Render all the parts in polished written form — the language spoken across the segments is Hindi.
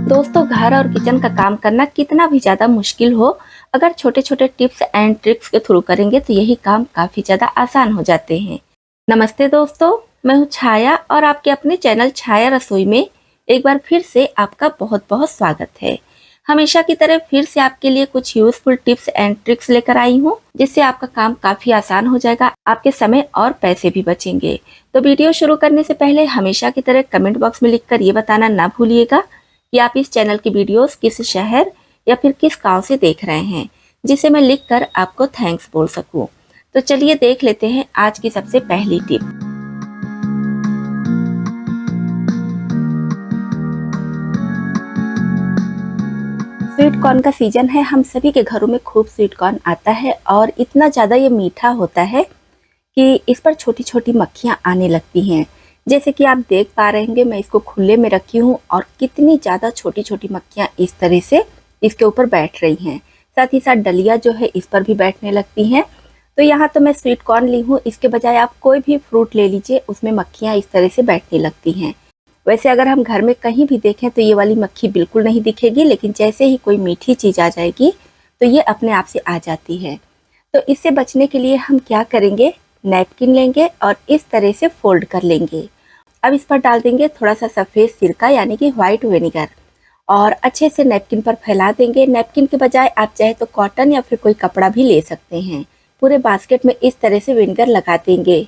दोस्तों, घर और किचन का काम करना कितना भी ज़्यादा मुश्किल हो, अगर छोटे-छोटे टिप्स एंड ट्रिक्स के थ्रू करेंगे तो यही काम काफ़ी ज़्यादा आसान हो जाते हैं। नमस्ते दोस्तों, मैं हूँ छाया और आपके अपने चैनल छाया रसोई में एक बार फिर से आपका बहुत-बहुत स्वागत है। हमेशा की तरह फिर से आपके लिए कुछ यूज़फुल टिप्स एंड ट्रिक्स लेकर आई हूँ, जिससे आपका काम काफ़ी आसान हो जाएगा, आपके समय और पैसे भी बचेंगे। तो वीडियो शुरू करने से पहले हमेशा की तरह कमेंट बॉक्स में लिखकर ये बताना ना भूलिएगा कि आप इस चैनल की वीडियोस किस शहर या फिर किस गांव से देख रहे हैं, जिसे मैं लिखकर आपको थैंक्स बोल सकूं। तो चलिए देख लेते हैं आज की सबसे पहली टिप। स्वीट कॉर्न का सीजन है, हम सभी के घरों में खूब स्वीट कॉर्न आता है और इतना ज़्यादा ये मीठा होता है कि इस पर छोटी छोटी मक्खियाँ आने लगती हैं। जैसे कि आप देख पा रहे होंगे, मैं इसको खुले में रखी हूँ और कितनी ज़्यादा छोटी छोटी मक्खियाँ इस तरह से इसके ऊपर बैठ रही हैं। साथ ही साथ डलिया जो है इस पर भी बैठने लगती हैं। तो यहाँ तो मैं स्वीट कॉर्न ली हूँ, इसके बजाय आप कोई भी फ्रूट ले लीजिए, उसमें मक्खियाँ इस तरह से बैठने लगती हैं। वैसे अगर हम घर में कहीं भी देखें तो ये वाली मक्खी बिल्कुल नहीं दिखेगी, लेकिन जैसे ही कोई मीठी चीज़ आ जाएगी तो ये अपने आप से आ जाती है। तो इससे बचने के लिए हम क्या करेंगे, नैपकिन लेंगे और इस तरह से फोल्ड कर लेंगे। अब इस पर डाल देंगे थोड़ा सा सफ़ेद सिरका यानी कि व्हाइट विनेगर और अच्छे से नैपकिन पर फैला देंगे। नैपकिन के बजाय आप चाहे तो कॉटन या फिर कोई कपड़ा भी ले सकते हैं। पूरे बास्केट में इस तरह से विनेगर लगा देंगे।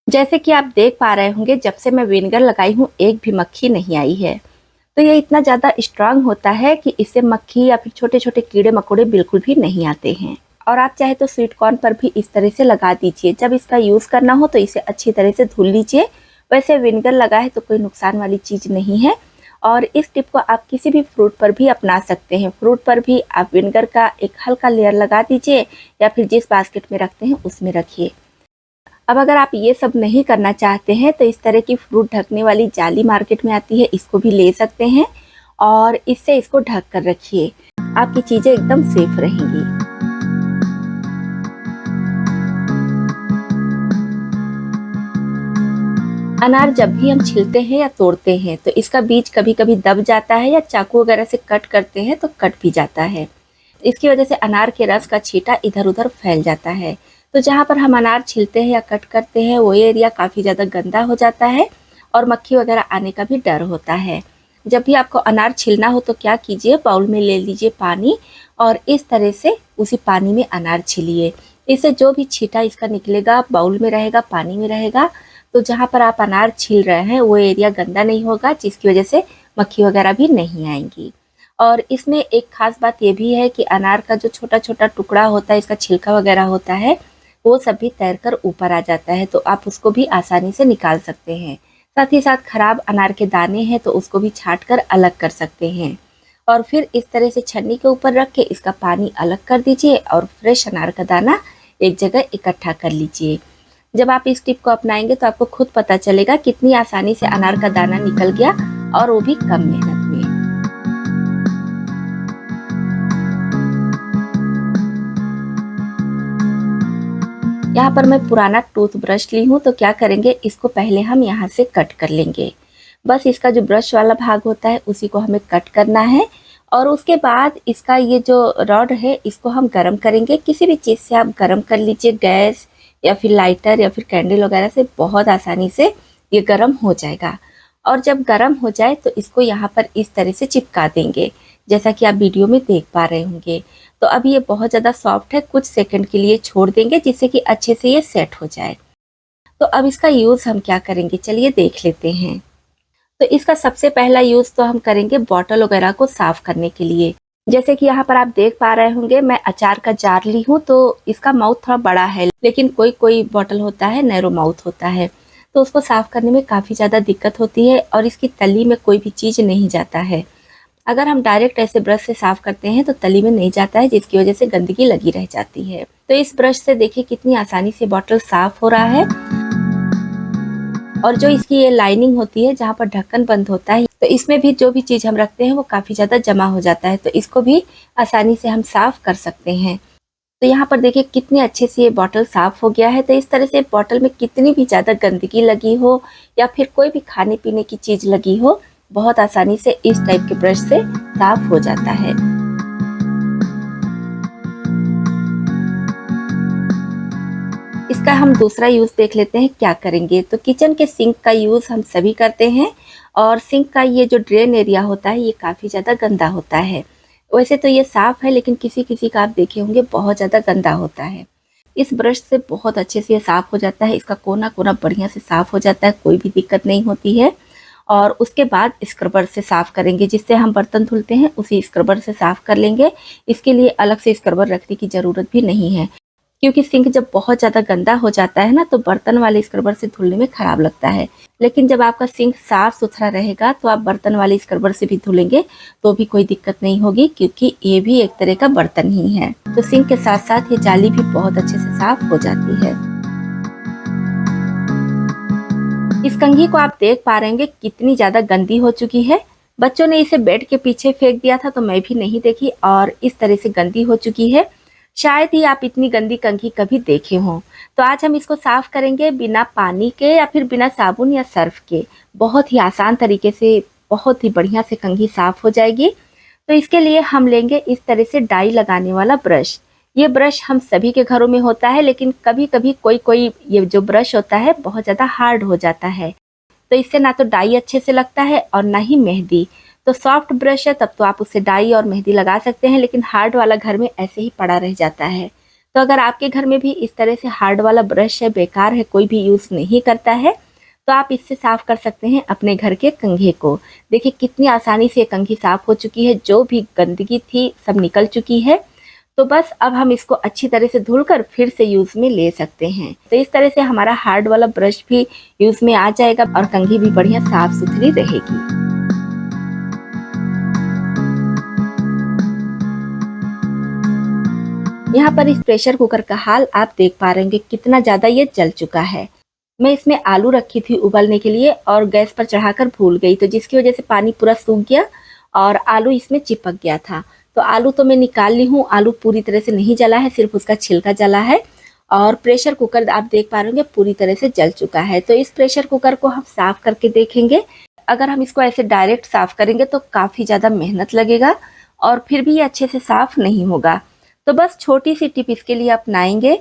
जैसे कि आप देख पा रहे होंगे, जब से मैं विनेगर लगाई हूँ एक भी मक्खी नहीं आई है। तो ये इतना ज़्यादा स्ट्रांग होता है कि इससे मक्खी या फिर छोटे छोटे कीड़े मकोड़े बिल्कुल भी नहीं आते हैं। और आप चाहे तो स्वीट कॉर्न पर भी इस तरह से लगा दीजिए। जब इसका यूज़ करना हो तो इसे अच्छी तरह से धुल लीजिए। वैसे विनेगर लगा है तो कोई नुकसान वाली चीज़ नहीं है और इस टिप को आप किसी भी फ्रूट पर भी अपना सकते हैं। फ्रूट पर भी आप विनेगर का एक हल्का लेयर लगा दीजिए या फिर जिस बास्केट में रखते हैं उसमें रखिए। अब अगर आप ये सब नहीं करना चाहते हैं तो इस तरह की फ्रूट ढकने वाली जाली मार्केट में आती है, इसको भी ले सकते हैं और इससे इसको ढक कर रखिए। आपकी चीज़ें एकदम सेफ रहेंगी। अनार जब भी हम छिलते हैं या तोड़ते हैं तो इसका बीज कभी कभी दब जाता है या चाकू वगैरह से कट करते हैं तो कट भी जाता है। इसकी वजह से अनार के रस का छींटा इधर उधर फैल जाता है। तो जहाँ पर हम अनार छिलते हैं या कट करते हैं वो एरिया काफ़ी ज़्यादा गंदा हो जाता है और मक्खी वगैरह आने का भी डर होता है। जब भी आपको अनार छिलना हो तो क्या कीजिए, बाउल में ले लीजिए पानी और इस तरह से उसी पानी में अनार छिलिए। इससे जो भी छींटा इसका निकलेगा बाउल में रहेगा, पानी में रहेगा। तो जहाँ पर आप अनार छील रहे हैं वो एरिया गंदा नहीं होगा, जिसकी वजह से मक्खी वगैरह भी नहीं आएंगी। और इसमें एक खास बात ये भी है कि अनार का जो छोटा छोटा टुकड़ा होता है, इसका छिलका वगैरह होता है, वो सब भी तैरकर ऊपर आ जाता है, तो आप उसको भी आसानी से निकाल सकते हैं। साथ ही साथ खराब अनार के दाने हैं तो उसको भी छांट कर अलग कर सकते हैं और फिर इस तरह से छन्नी के ऊपर रख के इसका पानी अलग कर दीजिए और फ्रेश अनार का दाना एक जगह इकट्ठा कर लीजिए। जब आप इस टिप को अपनाएंगे तो आपको खुद पता चलेगा कितनी आसानी से अनार का दाना निकल गया और वो भी कम मेहनत में। यहाँ पर मैं पुराना टूथब्रश ली हूँ, तो क्या करेंगे, इसको पहले हम यहाँ से कट कर लेंगे। बस इसका जो ब्रश वाला भाग होता है उसी को हमें कट करना है और उसके बाद इसका ये जो रॉड है इसको हम गरम करेंगे। किसी भी चीज़ से आप गरम कर लीजिए, गैस या फिर लाइटर या फिर कैंडल वगैरह से बहुत आसानी से ये गरम हो जाएगा। और जब गरम हो जाए तो इसको यहाँ पर इस तरह से चिपका देंगे, जैसा कि आप वीडियो में देख पा रहे होंगे। तो अब ये बहुत ज़्यादा सॉफ्ट है, कुछ सेकंड के लिए छोड़ देंगे जिससे कि अच्छे से ये सेट हो जाए। तो अब इसका यूज़ हम क्या करेंगे, चलिए देख लेते हैं। तो इसका सबसे पहला यूज़ तो हम करेंगे बॉटल वगैरह को साफ़ करने के लिए। जैसे कि यहाँ पर आप देख पा रहे होंगे, मैं अचार का जार ली हूँ, तो इसका माउथ थोड़ा बड़ा है, लेकिन कोई कोई बॉटल होता है नैरो माउथ होता है, तो उसको साफ़ करने में काफ़ी ज़्यादा दिक्कत होती है और इसकी तली में कोई भी चीज़ नहीं जाता है। अगर हम डायरेक्ट ऐसे ब्रश से साफ करते हैं तो तली में नहीं जाता है, जिसकी वजह से गंदगी लगी रह जाती है। तो इस ब्रश से देखिए कितनी आसानी से बॉटल साफ हो रहा है। और जो इसकी ये लाइनिंग होती है जहाँ पर ढक्कन बंद होता है, तो इसमें भी जो भी चीज़ हम रखते हैं वो काफ़ी ज़्यादा जमा हो जाता है, तो इसको भी आसानी से हम साफ कर सकते हैं। तो यहाँ पर देखिए कितनी अच्छे से ये बॉटल साफ हो गया है। तो इस तरह से बॉटल में कितनी भी ज़्यादा गंदगी लगी हो या फिर कोई भी खाने पीने की चीज़ लगी हो, बहुत आसानी से इस टाइप के ब्रश से साफ हो जाता है। इसका हम दूसरा यूज़ देख लेते हैं क्या करेंगे। तो किचन के सिंक का यूज़ हम सभी करते हैं और सिंक का ये जो ड्रेन एरिया होता है ये काफ़ी ज़्यादा गंदा होता है। वैसे तो ये साफ़ है लेकिन किसी किसी का आप देखे होंगे बहुत ज़्यादा गंदा होता है। इस ब्रश से बहुत अच्छे से ये साफ़ हो जाता है, इसका कोना कोना बढ़िया से साफ़ हो जाता है, कोई भी दिक्कत नहीं होती है। और उसके बाद स्क्रबर से साफ़ करेंगे, जिससे हम बर्तन धुलते हैं उसी स्क्रबर से साफ़ कर लेंगे। इसके लिए अलग से स्क्रबर रखने की ज़रूरत भी नहीं है, क्योंकि सिंक जब बहुत ज़्यादा गंदा हो जाता है ना तो बर्तन वाले स्क्रबर से धुलने में ख़राब लगता है। लेकिन जब आपका सिंक साफ़ सुथरा रहेगा तो आप बर्तन वाले स्क्रबर से भी धुलेंगे तो भी कोई दिक्कत नहीं होगी, क्योंकि ये भी एक तरह का बर्तन ही है। तो सिंक के साथ साथ ये जाली भी बहुत अच्छे से साफ़ हो जाती है। इस कंघी को आप देख पा रहे होंगे कितनी ज़्यादा गंदी हो चुकी है। बच्चों ने इसे बेड के पीछे फेंक दिया था तो मैं भी नहीं देखी और इस तरह से गंदी हो चुकी है। शायद ही आप इतनी गंदी कंघी कभी देखे हों। तो आज हम इसको साफ़ करेंगे बिना पानी के या फिर बिना साबुन या सर्फ के। बहुत ही आसान तरीके से बहुत ही बढ़िया से कंघी साफ़ हो जाएगी। तो इसके लिए हम लेंगे इस तरह से डाई लगाने वाला ब्रश। ये ब्रश हम सभी के घरों में होता है, लेकिन कभी कभी कोई ये जो ब्रश होता है बहुत ज़्यादा हार्ड हो जाता है, तो इससे ना तो डाई अच्छे से लगता है और ना ही मेहंदी। तो सॉफ्ट ब्रश है तब तो आप उससे डाई और मेहंदी लगा सकते हैं, लेकिन हार्ड वाला घर में ऐसे ही पड़ा रह जाता है। तो अगर आपके घर में भी इस तरह से हार्ड वाला ब्रश है, बेकार है, कोई भी यूज़ नहीं करता है, तो आप इससे साफ़ कर सकते हैं अपने घर के कंघे को। देखिए कितनी आसानी से ये कंघी साफ़ हो चुकी है, जो भी गंदगी थी सब निकल चुकी है। तो बस अब हम इसको अच्छी तरह से धुलकर फिर से यूज़ में ले सकते हैं। तो इस तरह से हमारा हार्ड वाला ब्रश भी यूज़ में आ जाएगा और कंघी भी बढ़िया साफ़ सुथरी रहेगी। यहाँ पर इस प्रेशर कुकर का हाल आप देख पा रहे होंगे कितना ज़्यादा ये जल चुका है। मैं इसमें आलू रखी थी उबलने के लिए और गैस पर चढ़ाकर भूल गई, तो जिसकी वजह से पानी पूरा सूख गया और आलू इसमें चिपक गया था। तो आलू तो मैं निकाल ली हूँ, आलू पूरी तरह से नहीं जला है, सिर्फ उसका छिलका जला है। और प्रेशर कुकर आप देख पा रहे होंगे पूरी तरह से जल चुका है। तो इस प्रेशर कुकर को हम साफ़ करके देखेंगे। अगर हम इसको ऐसे डायरेक्ट साफ़ करेंगे तो काफ़ी ज़्यादा मेहनत लगेगा और फिर भी ये अच्छे से साफ़ नहीं होगा। तो बस छोटी सी टिप इसके लिए अपनाएंगे।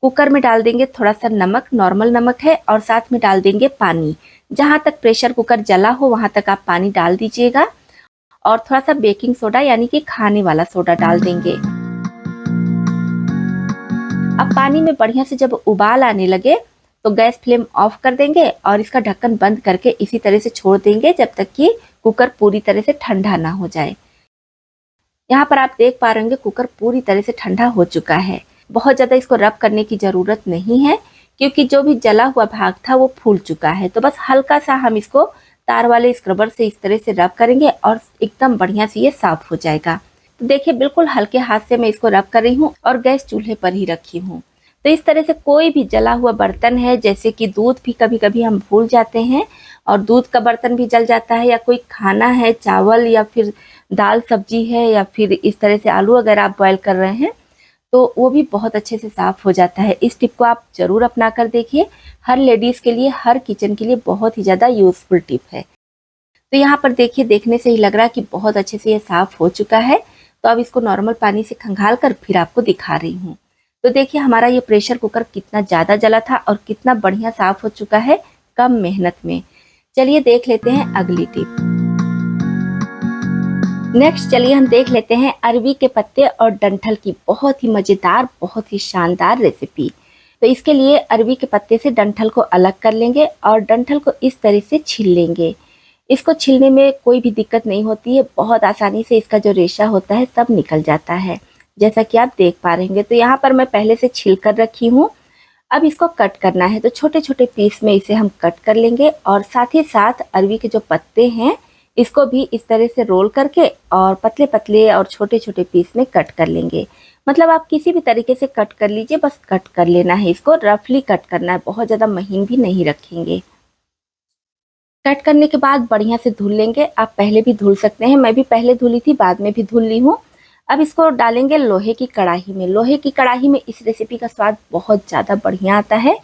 कुकर में डाल देंगे थोड़ा सा नमक, नॉर्मल नमक है, और साथ में डाल देंगे पानी। जहाँ तक प्रेशर कुकर जला हो वहाँ तक आप पानी डाल दीजिएगा और थोड़ा सा बेकिंग सोडा यानी कि खाने वाला सोडा डाल देंगे। अब पानी में बढ़िया से जब उबाल आने लगे तो गैस फ्लेम ऑफ कर देंगे और इसका ढक्कन बंद करके इसी तरह से छोड़ देंगे जब तक कि कुकर पूरी तरह से ठंडा ना हो जाए। यहाँ पर आप देख पा रहे होंगे कुकर पूरी तरह से ठंडा हो चुका है। बहुत ज़्यादा इसको रब करने की ज़रूरत नहीं है, क्योंकि जो भी जला हुआ भाग था वो फूल चुका है। तो बस हल्का सा हम इसको तार वाले स्क्रबर से इस तरह से रब करेंगे और एकदम बढ़िया से ये साफ हो जाएगा। तो देखिए बिल्कुल हल्के हाथ से मैं इसको रब कर रही हूँ और गैस चूल्हे पर ही रखी हूँ। तो इस तरह से कोई भी जला हुआ बर्तन है, जैसे कि दूध भी कभी कभी हम भूल जाते हैं और दूध का बर्तन भी जल जाता है, या कोई खाना है, चावल या फिर दाल सब्जी है, या फिर इस तरह से आलू अगर आप बॉयल कर रहे हैं तो वो भी बहुत अच्छे से साफ़ हो जाता है। इस टिप को आप ज़रूर अपना कर देखिए। हर लेडीज़ के लिए, हर किचन के लिए बहुत ही ज़्यादा यूज़फुल टिप है। तो यहाँ पर देखिए देखने से ही लग रहा है कि बहुत अच्छे से ये साफ़ हो चुका है। तो अब इसको नॉर्मल पानी से खंगाल कर फिर आपको दिखा रही हूँ। तो देखिए हमारा ये प्रेशर कुकर कितना ज़्यादा जला था और कितना बढ़िया साफ़ हो चुका है कम मेहनत में। चलिए देख लेते हैं अगली टिप। नेक्स्ट चलिए हम देख लेते हैं अरवी के पत्ते और डंठल की बहुत ही मज़ेदार, बहुत ही शानदार रेसिपी। तो इसके लिए अरवी के पत्ते से डंठल को अलग कर लेंगे और डंठल को इस तरह से छील लेंगे। इसको छीलने में कोई भी दिक्कत नहीं होती है, बहुत आसानी से इसका जो रेशा होता है सब निकल जाता है, जैसा कि आप देख पा रहे हैं। तो यहाँ पर मैं पहले से छील कर रखी हूँ। अब इसको कट करना है, तो छोटे छोटे पीस में इसे हम कट कर लेंगे और साथ ही साथ अरवी के जो पत्ते हैं इसको भी इस तरह से रोल करके और पतले पतले और छोटे छोटे पीस में कट कर लेंगे। मतलब आप किसी भी तरीके से कट कर लीजिए, बस कट कर लेना है, इसको रफली कट करना है, बहुत ज़्यादा महीन भी नहीं रखेंगे। कट करने के बाद बढ़िया से धुल लेंगे। आप पहले भी धुल सकते हैं, मैं भी पहले धुली थी, बाद में भी धुल ली हूँ। अब इसको डालेंगे लोहे की कढ़ाई में। लोहे की कढ़ाई में इस रेसिपी का स्वाद बहुत ज़्यादा बढ़िया आता है।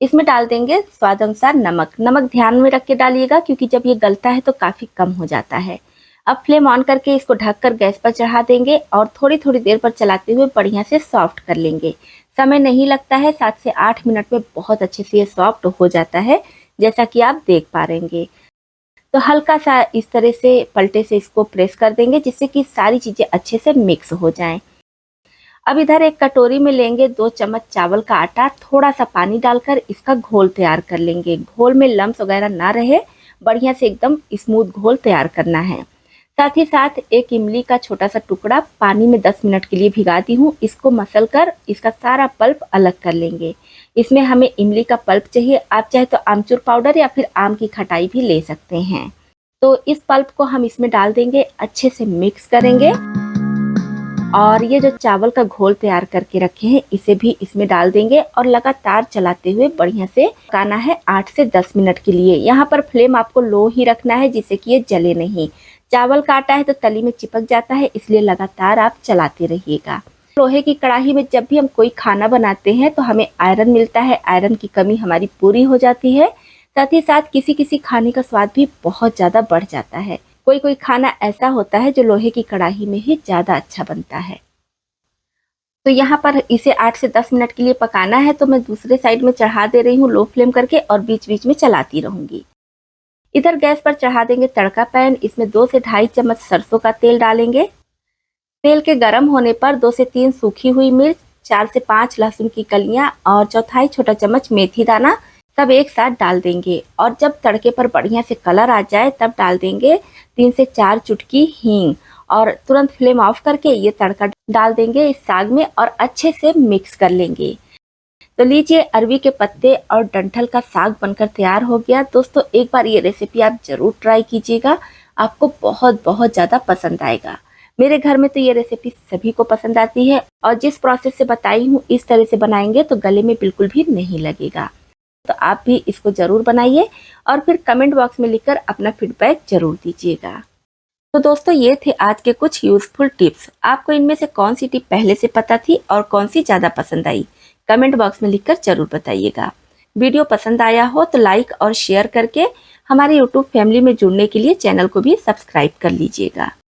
इसमें डाल देंगे स्वाद अनुसार नमक। नमक ध्यान में रख के डालिएगा क्योंकि जब ये गलता है तो काफ़ी कम हो जाता है। अब फ्लेम ऑन करके इसको ढककर गैस पर चढ़ा देंगे और थोड़ी थोड़ी देर पर चलाते हुए बढ़िया से सॉफ्ट कर लेंगे। समय नहीं लगता है, 7 से 8 मिनट में बहुत अच्छे से ये सॉफ्ट हो जाता है, जैसा कि आप देख पा रहेंगे। तो हल्का सा इस तरह से पलटे से इसको प्रेस कर देंगे जिससे कि सारी चीज़ें अच्छे से मिक्स हो जाएं। अब इधर एक कटोरी में लेंगे 2 चम्मच चावल का आटा, थोड़ा सा पानी डालकर इसका घोल तैयार कर लेंगे। घोल में लम्स वगैरह ना रहे, बढ़िया से एकदम स्मूथ घोल तैयार करना है। साथ ही साथ एक इमली का छोटा सा टुकड़ा पानी में 10 मिनट के लिए भिगा दी हूँ। इसको मसल कर इसका सारा पल्प अलग कर लेंगे। इसमें हमें इमली का पल्प चाहिए, आप चाहे तो आमचूर पाउडर या फिर आम की खटाई भी ले सकते हैं। तो इस पल्प को हम इसमें डाल देंगे, अच्छे से मिक्स करेंगे और ये जो चावल का घोल तैयार करके रखे हैं इसे भी इसमें डाल देंगे और लगातार चलाते हुए बढ़िया से पकाना है 8 से 10 मिनट के लिए। यहाँ पर फ्लेम आपको लो ही रखना है जिससे कि ये जले नहीं। चावल का आटा है तो तली में चिपक जाता है, इसलिए लगातार आप चलाते रहिएगा। लोहे की कढ़ाई में जब भी हम कोई खाना बनाते हैं तो हमें आयरन मिलता है, आयरन की कमी हमारी पूरी हो जाती है। साथ ही साथ किसी किसी खाने का स्वाद भी बहुत ज़्यादा बढ़ जाता है। कोई कोई खाना ऐसा होता है जो लोहे की कढ़ाई में ही ज़्यादा अच्छा बनता है। तो यहाँ पर इसे 8 से 10 मिनट के लिए पकाना है, तो मैं दूसरे साइड में चढ़ा दे रही हूँ लो फ्लेम करके और बीच बीच में चलाती रहूँगी। इधर गैस पर चढ़ा देंगे तड़का पैन। इसमें 2 से ढाई चम्मच सरसों का तेल डालेंगे। तेल के गर्म होने पर 2 से 3 सूखी हुई मिर्च, 4 से 5 लहसुन की कलियां और चौथाई छोटा चम्मच मेथी दाना सब एक साथ डाल देंगे। और जब तड़के पर बढ़िया से कलर आ जाए तब डाल देंगे 3 से 4 चुटकी हींग और तुरंत फ्लेम ऑफ करके ये तड़का डाल देंगे इस साग में और अच्छे से मिक्स कर लेंगे। तो लीजिए, अरवी के पत्ते और डंठल का साग बनकर तैयार हो गया। दोस्तों, एक बार ये रेसिपी आप ज़रूर ट्राई कीजिएगा, आपको बहुत बहुत ज़्यादा पसंद आएगा। मेरे घर में तो ये रेसिपी सभी को पसंद आती है और जिस प्रोसेस से बताई हूँ इस तरह से बनाएंगे तो गले में बिल्कुल भी नहीं लगेगा। तो आप भी इसको ज़रूर बनाइए और फिर कमेंट बॉक्स में लिखकर अपना फीडबैक ज़रूर दीजिएगा। तो दोस्तों, ये थे आज के कुछ यूज़फुल टिप्स। आपको इनमें से कौन सी टिप पहले से पता थी और कौन सी ज़्यादा पसंद आई, कमेंट बॉक्स में लिखकर ज़रूर बताइएगा। वीडियो पसंद आया हो तो लाइक और शेयर करके हमारे यूट्यूब फैमिली में जुड़ने के लिए चैनल को भी सब्सक्राइब कर लीजिएगा।